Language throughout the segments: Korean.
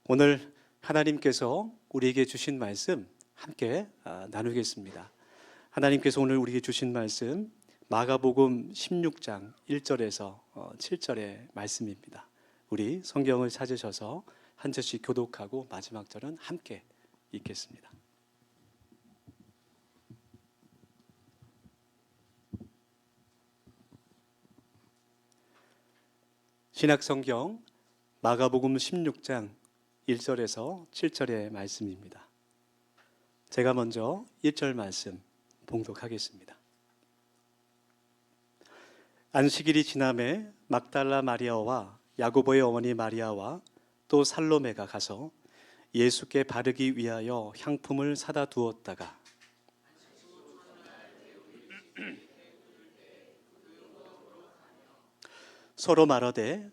오늘 하나님께서 우리에게 주신 말씀 함께 나누겠습니다. 하나님께서 오늘 우리에게 주신 말씀 마가복음 16장 1절에서 7절의 말씀입니다. 우리 성경을 찾으셔서 한 절씩 교독하고 마지막 절은 함께 읽겠습니다. 신약성경 마가복음 16장 1절에서 7절의 말씀입니다. 제가 먼저 1절 말씀 봉독하겠습니다. 안식일이 지남에 막달라 마리아와 야고보의 어머니 마리아와 또 살로메가 가서 예수께 바르기 위하여 향품을 사다 두었다가 서로 말하되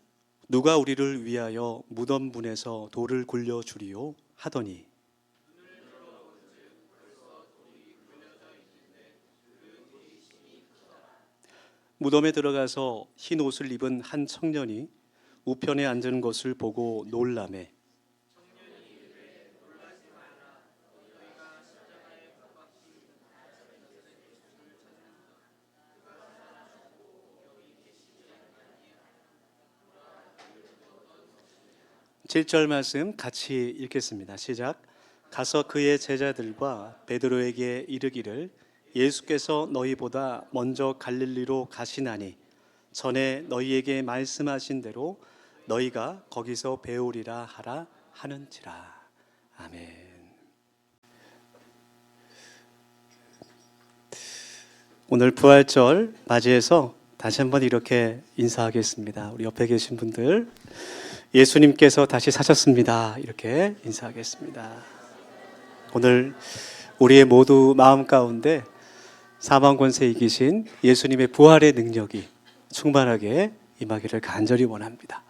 누가 우리를 위하여 무덤분에서 돌을 굴려 주리요 하더니 무덤에 들어가서 흰 옷을 입은 한 청년이 우편에 앉은 것을 보고 놀라매 칠 절 말씀 같이 읽겠습니다. 시작. 가서 그의 제자들과 베드로에게 이르기를 예수께서 너희보다 먼저 갈릴리로 가시나니 전에 너희에게 말씀하신 대로 너희가 거기서 배우리라 하라 하는지라. 아멘. 오늘 부활절 맞이해서 다시 한번 이렇게 인사하겠습니다. 우리 옆에 계신 분들 예수님께서 다시 사셨습니다. 이렇게 인사하겠습니다. 오늘 우리의 모두 마음 가운데 사망 권세 이기신 예수님의 부활의 능력이 충만하게 임하기를 간절히 원합니다.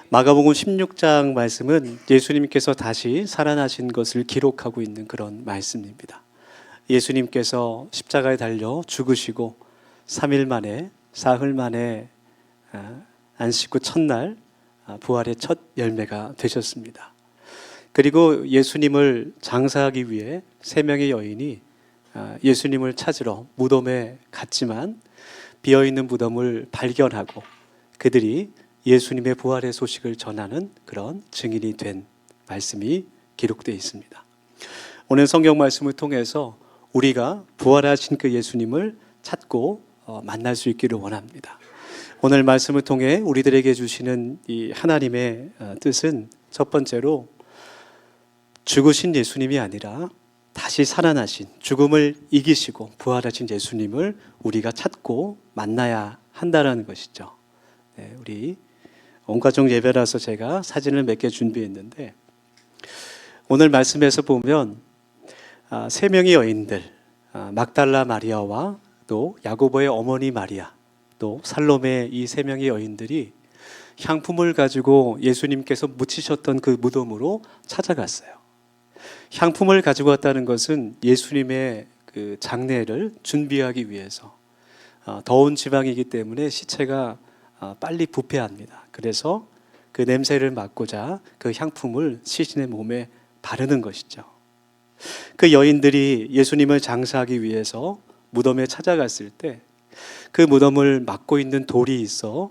마가복음 16장 말씀은 예수님께서 다시 살아나신 것을 기록하고 있는 그런 말씀입니다. 예수님께서 십자가에 달려 죽으시고 3일 만에 사흘 만에 안식 후 첫날 부활의 첫 열매가 되셨습니다. 그리고 예수님을 장사하기 위해 세 명의 여인이 예수님을 찾으러 무덤에 갔지만 비어있는 무덤을 발견하고 그들이 예수님의 부활의 소식을 전하는 그런 증인이 된 말씀이 기록되어 있습니다. 오늘 성경 말씀을 통해서 우리가 부활하신 그 예수님을 찾고 만날 수 있기를 원합니다. 오늘 말씀을 통해 우리들에게 주시는 이 하나님의 뜻은 첫 번째로 죽으신 예수님이 아니라 다시 살아나신 죽음을 이기시고 부활하신 예수님을 우리가 찾고 만나야 한다는 것이죠. 네, 우리 온 가족 예배라서 제가 사진을 몇 개 준비했는데 오늘 말씀에서 보면 세 명의 여인들 막달라 마리아와 또 야고보의 어머니 마리아 또 살로메 이 세 명의 여인들이 향품을 가지고 예수님께서 묻히셨던 그 무덤으로 찾아갔어요. 향품을 가지고 왔다는 것은 예수님의 그 장례를 준비하기 위해서 더운 지방이기 때문에 시체가 빨리 부패합니다. 그래서 그 냄새를 맡고자 그 향품을 시신의 몸에 바르는 것이죠. 그 여인들이 예수님을 장사하기 위해서 무덤에 찾아갔을 때 그 무덤을 막고 있는 돌이 있어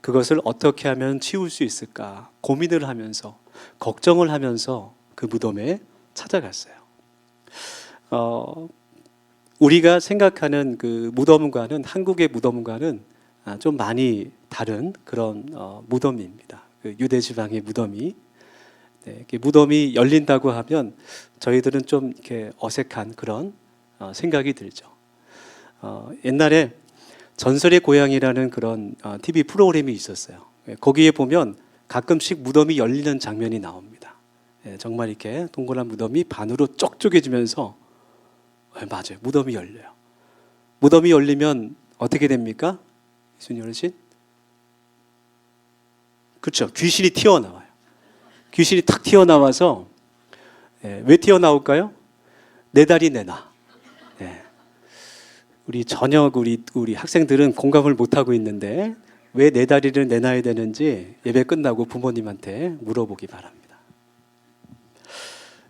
그것을 어떻게 하면 치울 수 있을까 고민을 하면서 걱정을 하면서 그 무덤에 찾아갔어요. 우리가 생각하는 그 무덤과는 한국의 무덤과는 좀 많이 다른 그런 무덤입니다. 그 유대 지방의 무덤이 무덤이 열린다고 하면 저희들은 좀 이렇게 어색한 그런 생각이 들죠. 옛날에 전설의 고향이라는 그런 TV 프로그램이 있었어요. 거기에 보면 가끔씩 무덤이 열리는 장면이 나옵니다. 정말 이렇게 동그란 무덤이 반으로 쪽 쪼개지면서 맞아요. 무덤이 열려요. 무덤이 열리면 어떻게 됩니까? 예수님 어르신? 그렇죠. 귀신이 튀어나와요. 귀신이 탁 튀어나와서 왜 튀어나올까요? 내 다리 내놔. 우리 저녁 우리 학생들은 공감을 못하고 있는데 왜 내 다리를 내놔야 되는지 예배 끝나고 부모님한테 물어보기 바랍니다.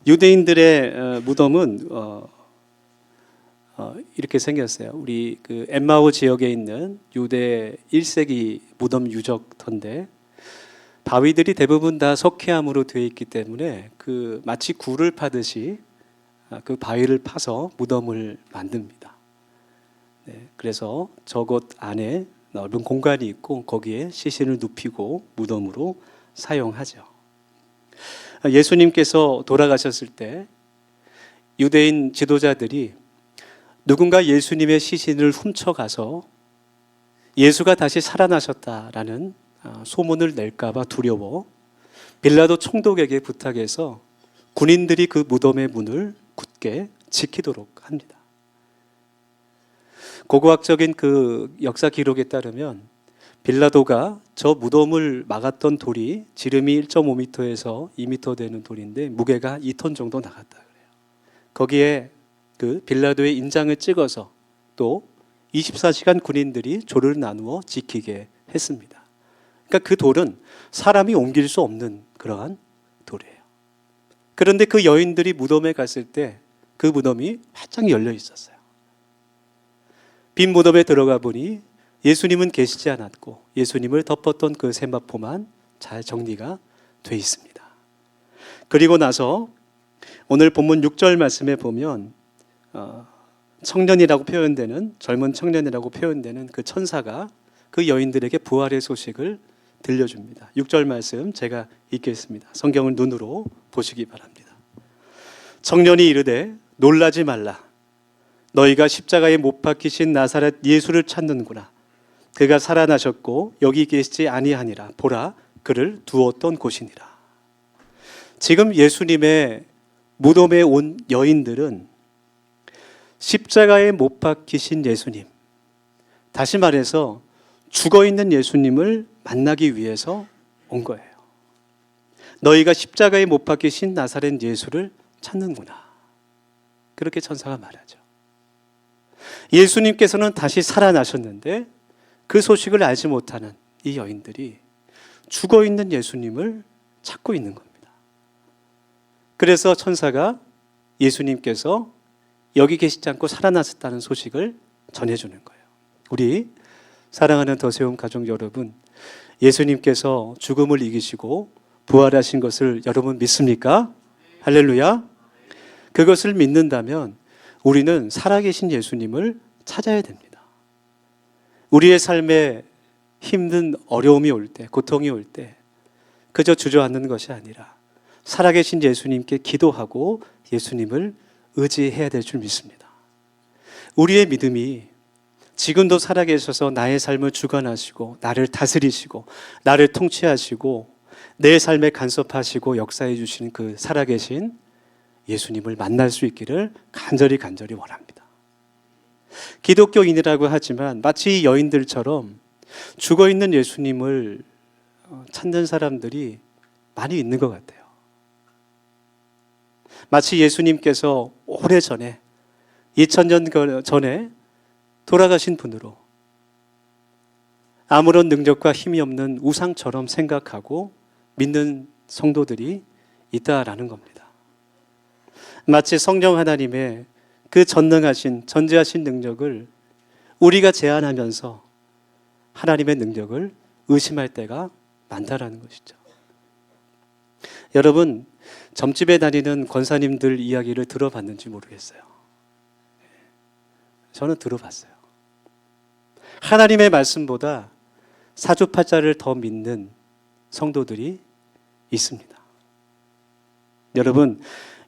유대인들의 무덤은 이렇게 생겼어요. 우리 그 엠마오 지역에 있는 유대 1세기 무덤 유적터인데 바위들이 대부분 다 석회암으로 되어 있기 때문에 그 마치 굴을 파듯이 그 바위를 파서 무덤을 만듭니다. 네, 그래서 저곳 안에 넓은 공간이 있고 거기에 시신을 눕히고 무덤으로 사용하죠. 예수님께서 돌아가셨을 때 유대인 지도자들이 누군가 예수님의 시신을 훔쳐가서 예수가 다시 살아나셨다라는 소문을 낼까봐 두려워 빌라도 총독에게 부탁해서 군인들이 그 무덤의 문을 굳게 지키도록 합니다. 고고학적인 그 역사 기록에 따르면 빌라도가 저 무덤을 막았던 돌이 지름이 1.5m에서 2m 되는 돌인데 무게가 2톤 정도 나갔다 그래요. 거기에 그 빌라도의 인장을 찍어서 또 24시간 군인들이 조를 나누어 지키게 했습니다. 그러니까 그 돌은 사람이 옮길 수 없는 그러한 돌이에요. 그런데 그 여인들이 무덤에 갔을 때 그 무덤이 활짝 열려 있었어요. 빈 무덤에 들어가 보니 예수님은 계시지 않았고 예수님을 덮었던 그 세마포만 잘 정리가 돼 있습니다. 그리고 나서 오늘 본문 6절 말씀에 보면 청년이라고 표현되는 젊은 청년이라고 표현되는 그 천사가 그 여인들에게 부활의 소식을 들려줍니다. 6절 말씀 제가 읽겠습니다. 성경을 눈으로 보시기 바랍니다. 청년이 이르되 놀라지 말라. 너희가 십자가에 못 박히신 나사렛 예수를 찾는구나. 그가 살아나셨고 여기 계시지 아니하니라. 보라, 그를 두었던 곳이니라. 지금 예수님의 무덤에 온 여인들은 십자가에 못 박히신 예수님, 다시 말해서 죽어있는 예수님을 만나기 위해서 온 거예요. 너희가 십자가에 못 박히신 나사렛 예수를 찾는구나. 그렇게 천사가 말하죠. 예수님께서는 다시 살아나셨는데 그 소식을 알지 못하는 이 여인들이 죽어있는 예수님을 찾고 있는 겁니다. 그래서 천사가 예수님께서 여기 계시지 않고 살아나셨다는 소식을 전해주는 거예요. 우리 사랑하는 더세움 가족 여러분, 예수님께서 죽음을 이기시고 부활하신 것을 여러분 믿습니까? 할렐루야. 그것을 믿는다면 우리는 살아계신 예수님을 찾아야 됩니다. 우리의 삶에 힘든 어려움이 올 때, 고통이 올 때 그저 주저앉는 것이 아니라 살아계신 예수님께 기도하고 예수님을 의지해야 될 줄 믿습니다. 우리의 믿음이 지금도 살아계셔서 나의 삶을 주관하시고 나를 다스리시고 나를 통치하시고 내 삶에 간섭하시고 역사해 주시는 그 살아계신 예수님을 만날 수 있기를 간절히 원합니다. 기독교인이라고 하지만 마치 이 여인들처럼 죽어있는 예수님을 찾는 사람들이 많이 있는 것 같아요. 마치 예수님께서 오래전에 2000년 전에 돌아가신 분으로 아무런 능력과 힘이 없는 우상처럼 생각하고 믿는 성도들이 있다라는 겁니다. 마치 성령 하나님의 그 전능하신 전지하신 능력을 우리가 제한하면서 하나님의 능력을 의심할 때가 많다라는 것이죠. 여러분, 점집에 다니는 권사님들 이야기를 들어봤는지 모르겠어요. 저는 들어봤어요. 하나님의 말씀보다 사주팔자를 더 믿는 성도들이 있습니다. 여러분,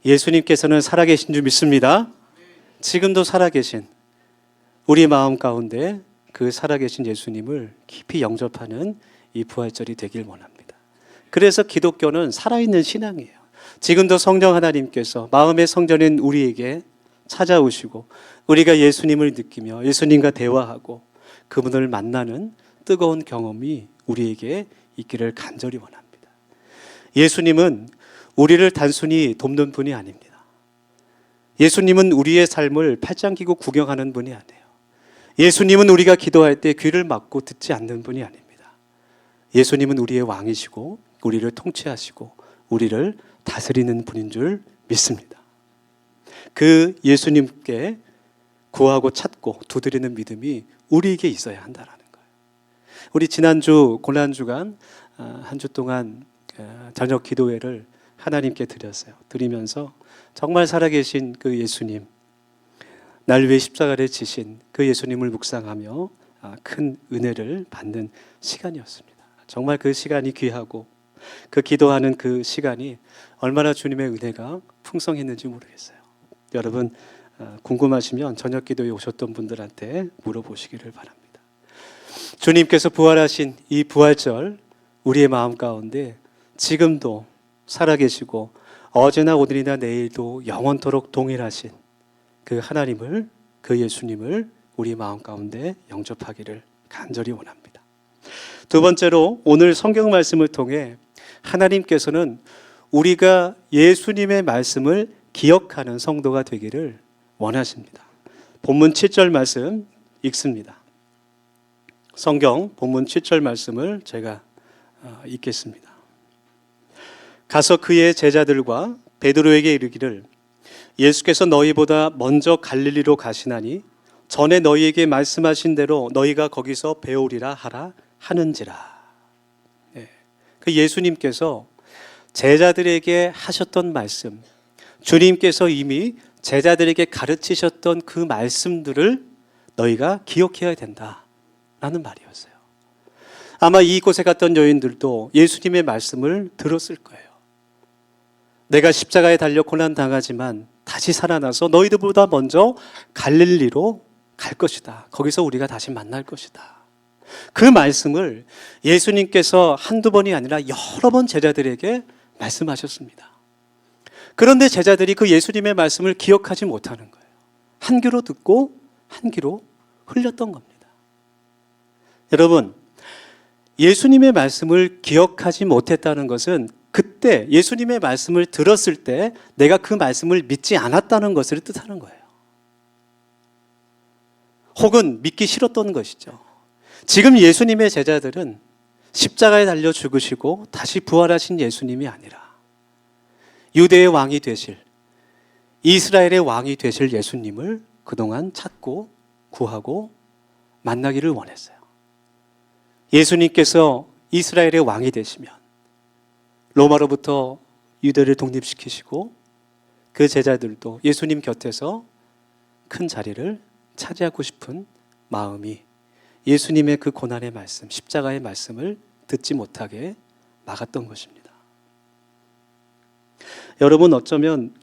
예수님께서는 살아계신 줄 믿습니다. 지금도 살아계신 우리 마음 가운데 그 살아계신 예수님을 깊이 영접하는 이 부활절이 되길 원합니다. 그래서 기독교는 살아있는 신앙이에요. 지금도 성령 하나님께서 마음의 성전인 우리에게 찾아오시고 우리가 예수님을 느끼며 예수님과 대화하고 그분을 만나는 뜨거운 경험이 우리에게 있기를 간절히 원합니다. 예수님은 우리를 단순히 돕는 분이 아닙니다. 예수님은 우리의 삶을 팔짱 끼고 구경하는 분이 아니에요. 예수님은 우리가 기도할 때 귀를 막고 듣지 않는 분이 아닙니다. 예수님은 우리의 왕이시고 우리를 통치하시고 우리를 다스리는 분인 줄 믿습니다. 그 예수님께 구하고 찾고 두드리는 믿음이 우리에게 있어야 한다라는 거예요. 우리 지난주 고난주간 한 주 동안 저녁 기도회를 하나님께 드렸어요. 드리면서 정말 살아계신 그 예수님, 날 위해 십자가를 지신 그 예수님을 묵상하며 큰 은혜를 받는 시간이었습니다. 정말 그 시간이 귀하고 그 기도하는 그 시간이 얼마나 주님의 은혜가 풍성했는지 모르겠어요. 여러분 궁금하시면 저녁 기도에 오셨던 분들한테 물어보시기를 바랍니다. 주님께서 부활하신 이 부활절 우리의 마음 가운데 지금도 살아계시고 어제나 오늘이나 내일도 영원토록 동일하신 그 하나님을, 그 예수님을 우리 마음 가운데 영접하기를 간절히 원합니다. 두 번째로 오늘 성경 말씀을 통해 하나님께서는 우리가 예수님의 말씀을 기억하는 성도가 되기를 원하십니다. 본문 7절 말씀 읽습니다. 성경 본문 7절 말씀을 제가 읽겠습니다. 가서 그의 제자들과 베드로에게 이르기를 예수께서 너희보다 먼저 갈릴리로 가시나니 전에 너희에게 말씀하신 대로 너희가 거기서 배우리라 하라 하는지라. 그 예수님께서 제자들에게 하셨던 말씀, 주님께서 이미 제자들에게 가르치셨던 그 말씀들을 너희가 기억해야 된다라는 말이었어요. 아마 이곳에 갔던 여인들도 예수님의 말씀을 들었을 거예요. 내가 십자가에 달려 고난당하지만 다시 살아나서 너희들보다 먼저 갈릴리로 갈 것이다. 거기서 우리가 다시 만날 것이다. 그 말씀을 예수님께서 한두 번이 아니라 여러 번 제자들에게 말씀하셨습니다. 그런데 제자들이 그 예수님의 말씀을 기억하지 못하는 거예요. 한 귀로 듣고 한 귀로 흘렸던 겁니다. 여러분, 예수님의 말씀을 기억하지 못했다는 것은 그때 예수님의 말씀을 들었을 때 내가 그 말씀을 믿지 않았다는 것을 뜻하는 거예요. 혹은 믿기 싫었던 것이죠. 지금 예수님의 제자들은 십자가에 달려 죽으시고 다시 부활하신 예수님이 아니라 유대의 왕이 되실, 이스라엘의 왕이 되실 예수님을 그동안 찾고 구하고 만나기를 원했어요. 예수님께서 이스라엘의 왕이 되시면 로마로부터 유대를 독립시키시고 그 제자들도 예수님 곁에서 큰 자리를 차지하고 싶은 마음이 예수님의 그 고난의 말씀, 십자가의 말씀을 듣지 못하게 막았던 것입니다. 여러분, 어쩌면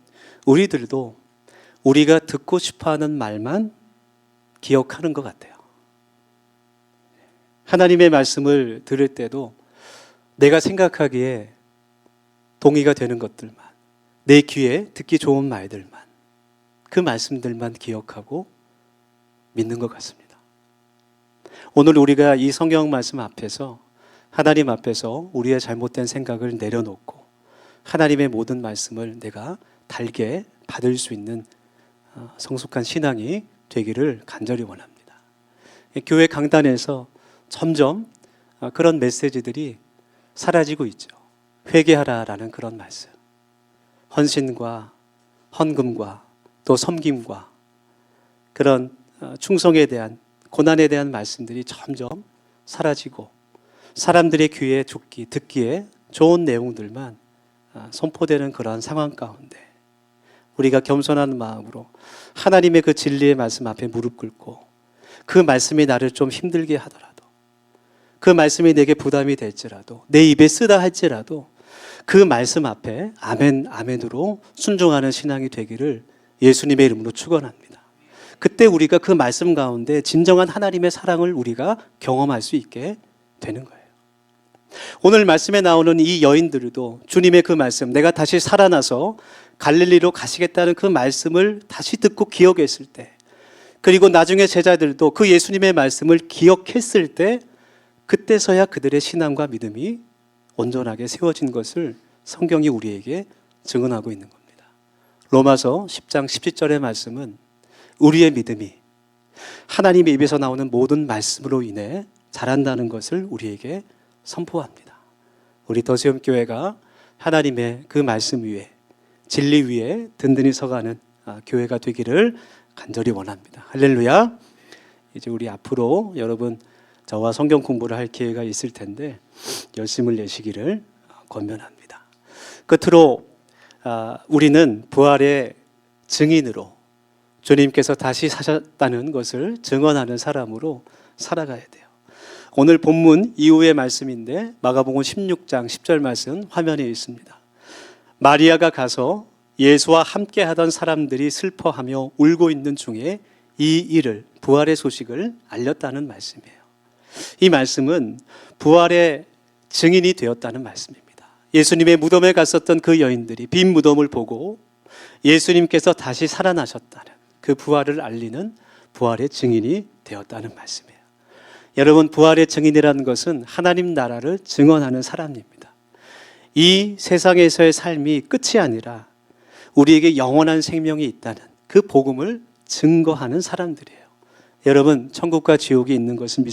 우리들도 우리가 듣고 싶어하는 말만 기억하는 것 같아요. 하나님의 말씀을 들을 때도 내가 생각하기에 동의가 되는 것들만, 내 귀에 듣기 좋은 말들만, 그 말씀들만 기억하고 믿는 것 같습니다. 오늘 우리가 이 성경 말씀 앞에서, 하나님 앞에서 우리의 잘못된 생각을 내려놓고 하나님의 모든 말씀을 내가 달게 받을 수 있는 성숙한 신앙이 되기를 간절히 원합니다. 교회 강단에서 점점 그런 메시지들이 사라지고 있죠. 회개하라라는 그런 말씀, 헌신과 헌금과 또 섬김과 그런 충성에 대한, 고난에 대한 말씀들이 점점 사라지고 사람들의 귀에 듣기에 좋은 내용들만 선포되는 그런 상황 가운데 우리가 겸손한 마음으로 하나님의 그 진리의 말씀 앞에 무릎 꿇고 그 말씀이 나를 좀 힘들게 하더라도, 그 말씀이 내게 부담이 될지라도, 내 입에 쓰다 할지라도 그 말씀 앞에 아멘, 아멘으로 순종하는 신앙이 되기를 예수님의 이름으로 축원합니다. 그때 우리가 그 말씀 가운데 진정한 하나님의 사랑을 우리가 경험할 수 있게 되는 거예요. 오늘 말씀에 나오는 이 여인들도 주님의 그 말씀, 내가 다시 살아나서 갈릴리로 가시겠다는 그 말씀을 다시 듣고 기억했을 때, 그리고 나중에 제자들도 그 예수님의 말씀을 기억했을 때, 그때서야 그들의 신앙과 믿음이 온전하게 세워진 것을 성경이 우리에게 증언하고 있는 겁니다. 로마서 10장 17절의 말씀은 우리의 믿음이 하나님의 입에서 나오는 모든 말씀으로 인해 자란다는 것을 우리에게 선포합니다. 우리 더시엄 교회가 하나님의 그 말씀 위에 진리 위에 든든히 서가는 교회가 되기를 간절히 원합니다. 할렐루야. 이제 우리 앞으로 여러분 저와 성경 공부를 할 기회가 있을 텐데 열심을 내시기를 권면합니다. 끝으로 우리는 부활의 증인으로 주님께서 다시 사셨다는 것을 증언하는 사람으로 살아가야 돼요. 오늘 본문 이후의 말씀인데 마가복음 16장 10절 말씀 화면에 있습니다. 마리아가 가서 예수와 함께 하던 사람들이 슬퍼하며 울고 있는 중에 이 일을, 부활의 소식을 알렸다는 말씀이에요. 이 말씀은 부활의 증인이 되었다는 말씀입니다. 예수님의 무덤에 갔었던 그 여인들이 빈 무덤을 보고 예수님께서 다시 살아나셨다는 그 부활을 알리는 부활의 증인이 되었다는 말씀이에요. 여러분, 부활의 증인이라는 것은 하나님 나라를 증언하는 사람입니다. 이 세상에서의 삶이 끝이 아니라 우리에게 영원한 생명이 있다는 그 복음을 증거하는 사람들이에요. 여러분, 천국과 지옥이 있는 것을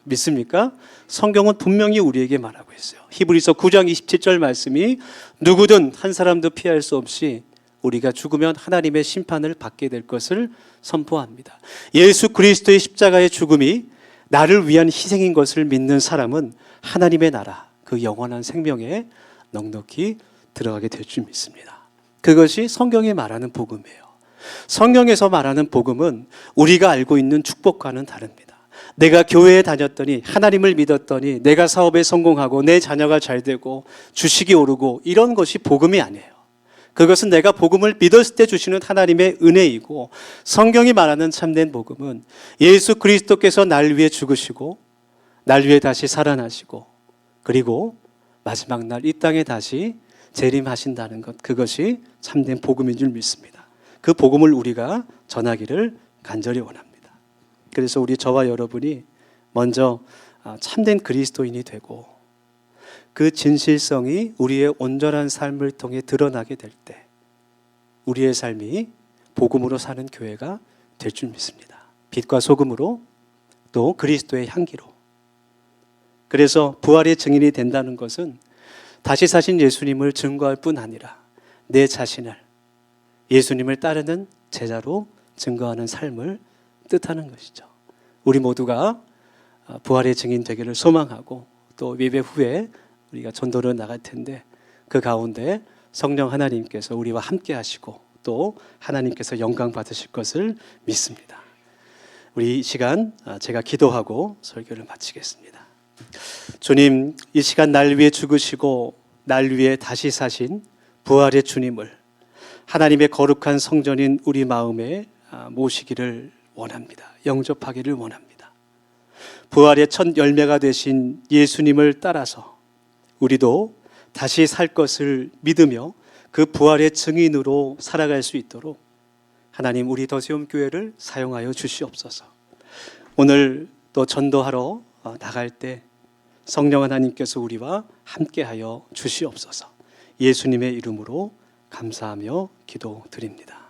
믿습니까? 성경은 분명히 우리에게 말하고 있어요. 히브리서 9장 27절 말씀이 누구든 한 사람도 피할 수 없이 우리가 죽으면 하나님의 심판을 받게 될 것을 선포합니다. 예수 그리스도의 십자가의 죽음이 나를 위한 희생인 것을 믿는 사람은 하나님의 나라, 그 영원한 생명에 넉넉히 들어가게 될 줄 믿습니다. 그것이 성경이 말하는 복음이에요. 성경에서 말하는 복음은 우리가 알고 있는 축복과는 다릅니다. 내가 교회에 다녔더니, 하나님을 믿었더니, 내가 사업에 성공하고 내 자녀가 잘 되고 주식이 오르고 이런 것이 복음이 아니에요. 그것은 내가 복음을 믿었을 때 주시는 하나님의 은혜이고, 성경이 말하는 참된 복음은 예수 그리스도께서 날 위해 죽으시고 날 위해 다시 살아나시고 그리고 마지막 날 이 땅에 다시 재림하신다는 것, 그것이 참된 복음인 줄 믿습니다. 그 복음을 우리가 전하기를 간절히 원합니다. 그래서 저와 여러분이 먼저 참된 그리스도인이 되고 그 진실성이 우리의 온전한 삶을 통해 드러나게 될 때 우리의 삶이 복음으로 사는 교회가 될 줄 믿습니다. 빛과 소금으로, 또 그리스도의 향기로. 그래서 부활의 증인이 된다는 것은 다시 사신 예수님을 증거할 뿐 아니라 내 자신을 예수님을 따르는 제자로 증거하는 삶을 뜻하는 것이죠. 우리 모두가 부활의 증인 되기를 소망하고, 또 예배 후에 우리가 전도를 나갈 텐데 그 가운데 성령 하나님께서 우리와 함께 하시고 또 하나님께서 영광 받으실 것을 믿습니다. 우리 이 시간 제가 기도하고 설교를 마치겠습니다. 주님, 이 시간 날 위해 죽으시고 날 위해 다시 사신 부활의 주님을 하나님의 거룩한 성전인 우리 마음에 모시기를 원합니다. 영접하기를 원합니다. 부활의 첫 열매가 되신 예수님을 따라서 우리도 다시 살 것을 믿으며 그 부활의 증인으로 살아갈 수 있도록 하나님, 우리 더세움교회를 사용하여 주시옵소서. 오늘 또 전도하러 나갈 때 성령 하나님께서 우리와 함께하여 주시옵소서. 예수님의 이름으로 감사하며 기도드립니다.